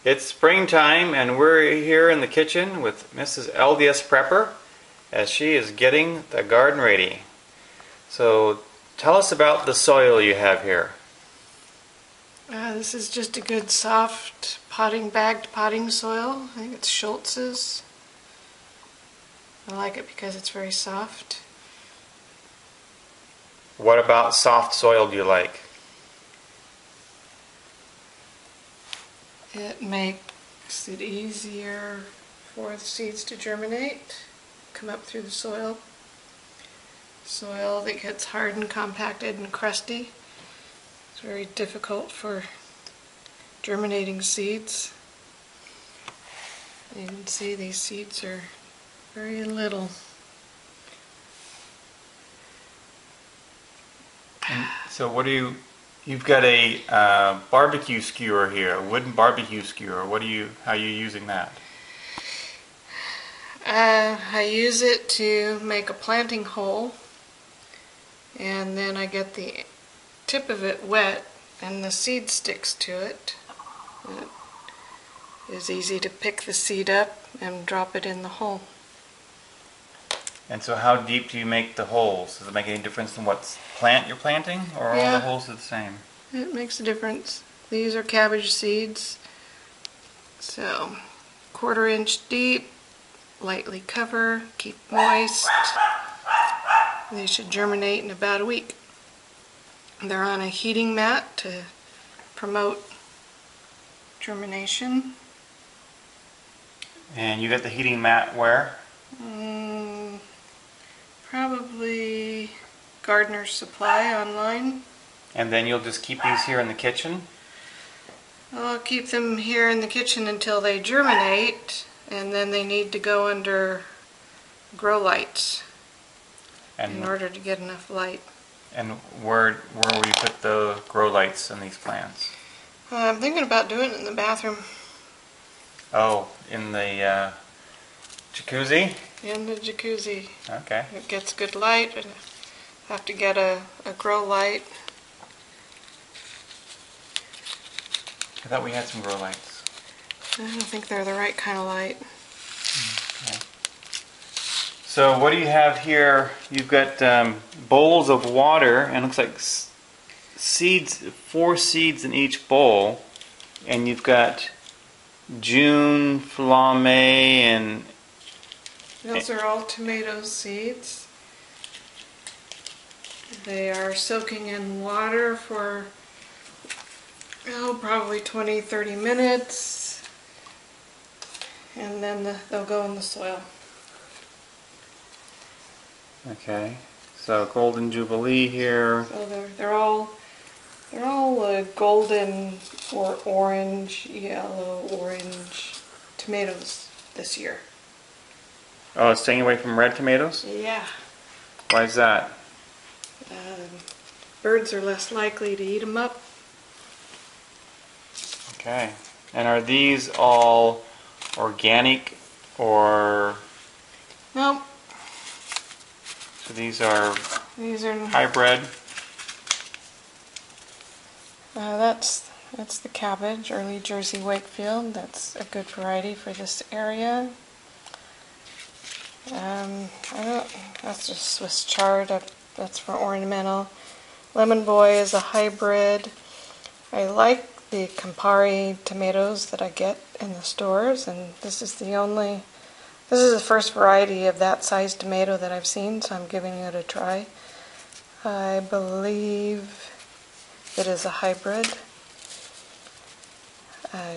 It's springtime and we're here in the kitchen with Mrs. LDSPrepper as she is getting the garden ready. So tell us about the soil you have here. This is just a good soft bagged potting soil. I think it's Schultz's. I like it because it's very soft. What about soft soil do you like? It makes it easier for the seeds to germinate, come up through the soil. Soil that gets hard and compacted and crusty. It's very difficult for germinating seeds. You can see these seeds are very little. And so what do you've got a barbecue skewer here, a wooden barbecue skewer. How are you using that? I use it to make a planting hole, and then I get the tip of it wet and the seed sticks to it. It is easy to pick the seed up and drop it in the hole. And so how deep do you make the holes? Does it make any difference in what plant you're planting, or are all the holes the same? It makes a difference. These are cabbage seeds, so 1/4 inch deep, lightly cover, keep moist. They should germinate in about a week. They're on a heating mat to promote germination. And you got the heating mat where? Probably Gardener's Supply online. And then you'll just keep these here in the kitchen? I'll keep them here in the kitchen until they germinate, and then they need to go under grow lights in order to get enough light. And where will you put the grow lights in these plants? I'm thinking about doing it in the bathroom. Oh, in the jacuzzi? In the jacuzzi. Okay. It gets good light, and I have to get a grow light. I thought we had some grow lights. I don't think they're the right kind of light. Okay. So what do you have here? You've got bowls of water, and it looks like seeds, 4 seeds in each bowl, and you've got June, Flame, and Those are all tomato seeds. They are soaking in water for probably 20-30 minutes, and then they'll go in the soil. Okay, so Golden Jubilee here. So they're all golden or orange, yellow, orange tomatoes this year. Oh, it's staying away from red tomatoes? Yeah. Why is that? Birds are less likely to eat them up. Okay. And are these all organic or? Nope. So these are hybrid? That's the cabbage, early Jersey Wakefield. That's a good variety for this area. That's just Swiss Chard. That's for ornamental. Lemon Boy is a hybrid. I like the Campari tomatoes that I get in the stores, and this is the first variety of that size tomato that I've seen, so I'm giving it a try. I believe it is a hybrid.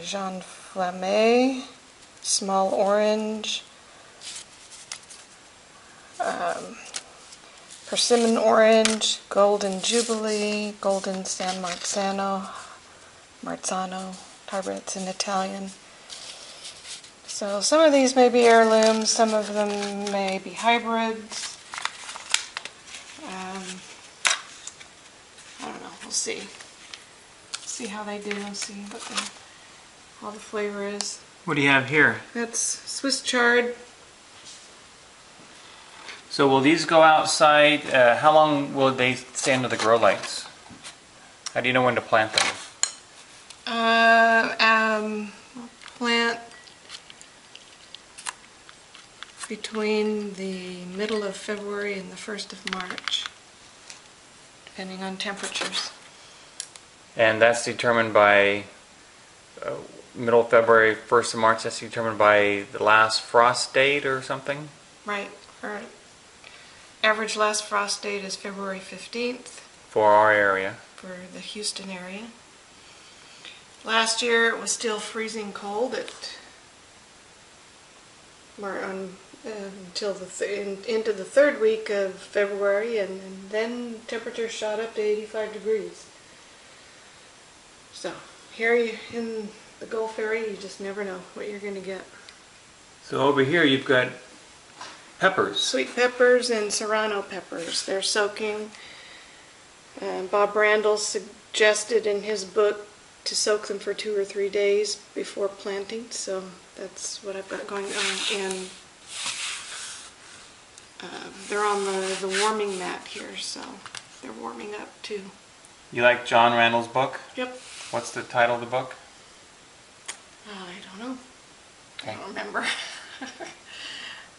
Jean Flamme, small orange. Persimmon orange, golden jubilee, golden San Marzano, however it's in Italian. So some of these may be heirlooms, some of them may be hybrids. I don't know, we'll see. See how they do, see how the flavor is. What do you have here? That's Swiss Chard. So will these go outside? How long will they stay under the grow lights? How do you know when to plant them? between the middle of February and the 1st of March, depending on temperatures. And that's determined by middle of February, 1st of March. That's determined by the last frost date or something? Right. Our average last frost date is February 15th. For our area. For the Houston area. Last year it was still freezing cold until into the third week of February, and then temperatures shot up to 85 degrees. So here in the Gulf area, you just never know what you're going to get. So over here you've got peppers. Sweet peppers and serrano peppers. They're soaking. Bob Randall suggested in his book to soak them for 2 or 3 days before planting, so that's what I've got going on. And they're on the warming mat here, so they're warming up too. You like John Randall's book? Yep. What's the title of the book? I don't know. Okay. I don't remember.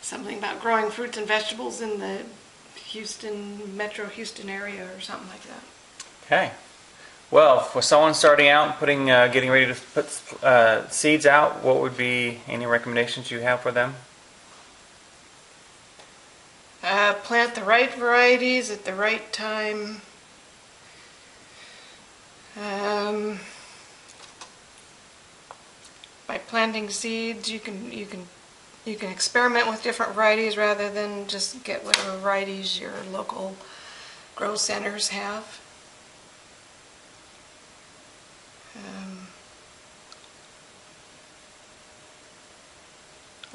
Something about growing fruits and vegetables in the Metro Houston area or something like that. Okay. Well, for someone starting out and getting ready to put seeds out, what would be any recommendations you have for them? Plant the right varieties at the right time. By planting seeds, you can experiment with different varieties rather than just get whatever varieties your local grow centers have.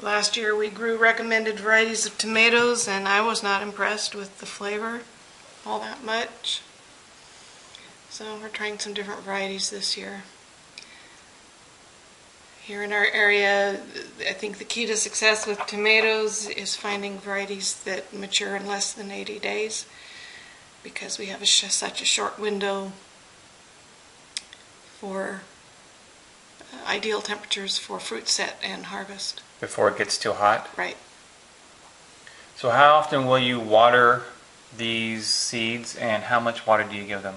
Last year we grew recommended varieties of tomatoes, and I was not impressed with the flavor all that much. So we're trying some different varieties this year. Here in our area, I think the key to success with tomatoes is finding varieties that mature in less than 80 days, because we have such a short window for ideal temperatures for fruit set and harvest. Before it gets too hot? Right. So how often will you water these seeds, and how much water do you give them?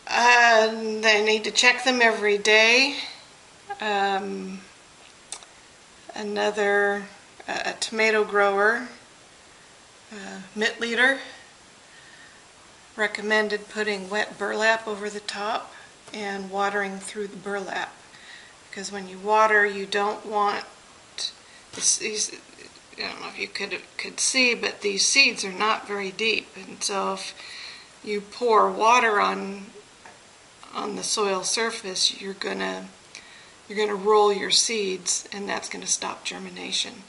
They need to check them every day. A tomato grower, Mittleider, recommended putting wet burlap over the top and watering through the burlap. Because when you water, you don't want these, I don't know if you could see, but these seeds are not very deep, and so if you pour water on the soil surface, you're gonna roll your seeds, and that's gonna stop germination.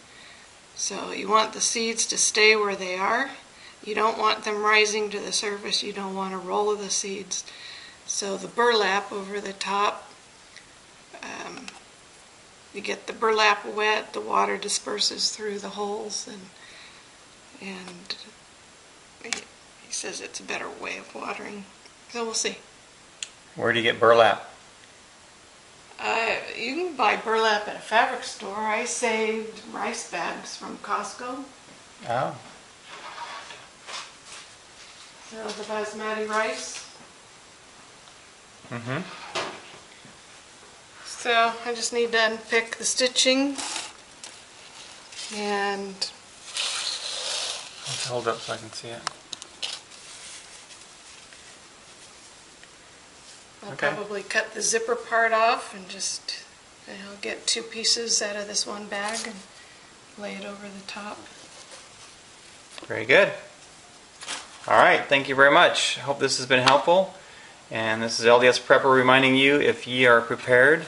So you want the seeds to stay where they are. You don't want them rising to the surface. You don't want to roll the seeds. So the burlap over the top, you get the burlap wet, the water disperses through the holes, and he says it's a better way of watering. So we'll see. Where do you get burlap? You can buy burlap at a fabric store. I saved rice bags from Costco. Oh. So the basmati rice. Mm-hmm. So I just need to unpick the stitching, and Let's hold up so I can see it. I'll Okay. probably cut the zipper part off and just I'll get 2 pieces out of this one bag and lay it over the top. Very good. All right, thank you very much. I hope this has been helpful. And this is LDSPrepper reminding you, if ye are prepared,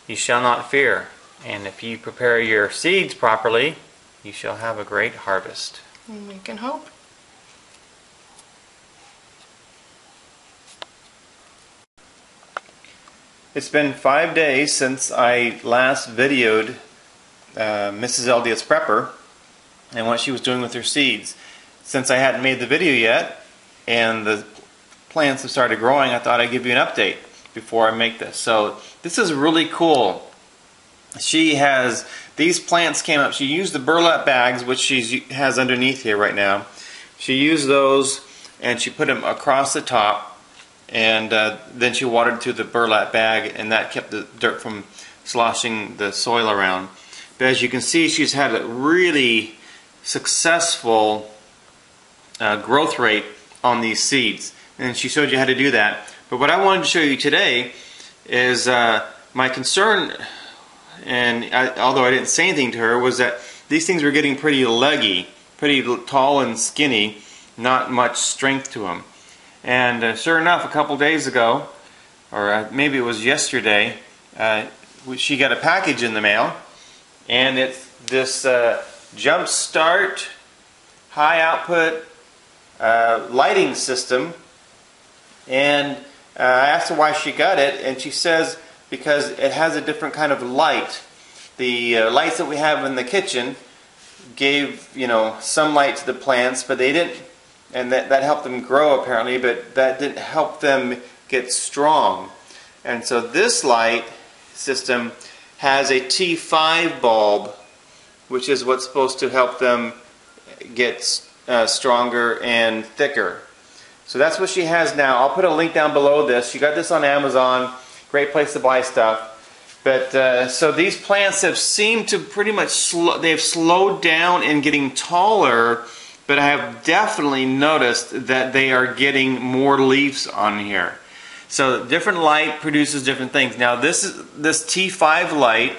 ye shall not fear. And if ye prepare your seeds properly, you shall have a great harvest. And we can hope. It's been 5 days since I last videoed Mrs. LDSPrepper and what she was doing with her seeds. Since I hadn't made the video yet and the plants have started growing, I thought I'd give you an update before I make this. So this is really cool. she has, these plants came up, she used the burlap bags, which she has underneath here right now. She used those and she put them across the top, and then she watered through the burlap bag, and that kept the dirt from sloshing the soil around. But as you can see, she's had a really successful growth rate on these seeds, and she showed you how to do that. But what I wanted to show you today is my concern, and although I didn't say anything to her, was that these things were getting pretty leggy, pretty tall and skinny, not much strength to them. And sure enough, a couple days ago, or maybe it was yesterday, she got a package in the mail, and it's this Jumpstart high output lighting system. And I asked her why she got it, and she says because it has a different kind of light. The lights that we have in the kitchen gave, you know, some light to the plants, but they didn't, and that helped them grow apparently, but that didn't help them get strong. And so this light system has a T5 bulb, which is what's supposed to help them get stronger and thicker. So that's what she has now. I'll put a link down below this. She got this on Amazon. Great place to buy stuff. But so these plants have seemed to pretty much they've slowed down in getting taller, but I have definitely noticed that they are getting more leaves on here. So different light produces different things. Now this T5 light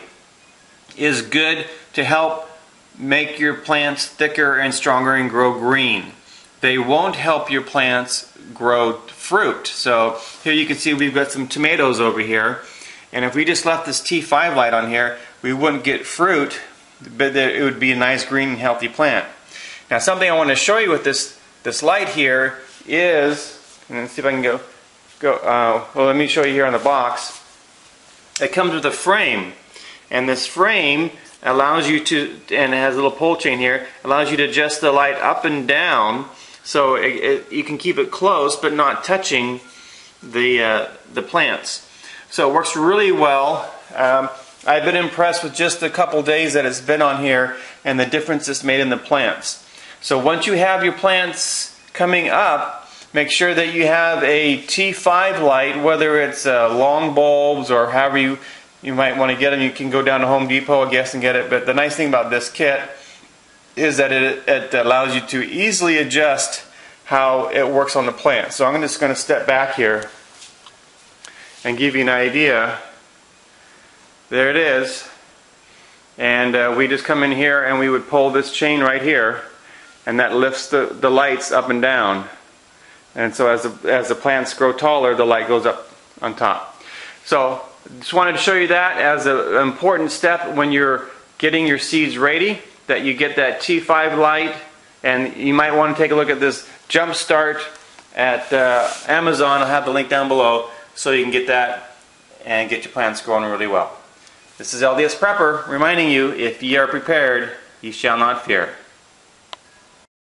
is good to help make your plants thicker and stronger and grow green. They won't help your plants grow fruit. So here you can see we've got some tomatoes over here, and if we just left this T5 light on here, we wouldn't get fruit, but it would be a nice green and healthy plant. Now something I want to show you with this light here is, and let's see if I can go well, let me show you here on the box. It comes with a frame, and this frame allows you to, and it has a little pull chain here, allows you to adjust the light up and down, so you can keep it close but not touching the plants. So it works really well. I've been impressed with just a couple days that it's been on here and the difference it's made in the plants. So once you have your plants coming up, make sure that you have a T5 light, whether it's long bulbs or however you might want to get them. You can go down to Home Depot, I guess, and get it. But the nice thing about this kit is that it allows you to easily adjust how it works on the plant. So I'm just going to step back here and give you an idea. There it is. And we just come in here and we would pull this chain right here, and that lifts the lights up and down. And so as the plants grow taller, the light goes up on top. So just wanted to show you that as an important step when you're getting your seeds ready, that you get that T5 light. And you might want to take a look at this Jumpstart at Amazon. I'll have the link down below so you can get that and get your plants growing really well. This is LDSPrepper reminding you, if ye are prepared, ye shall not fear.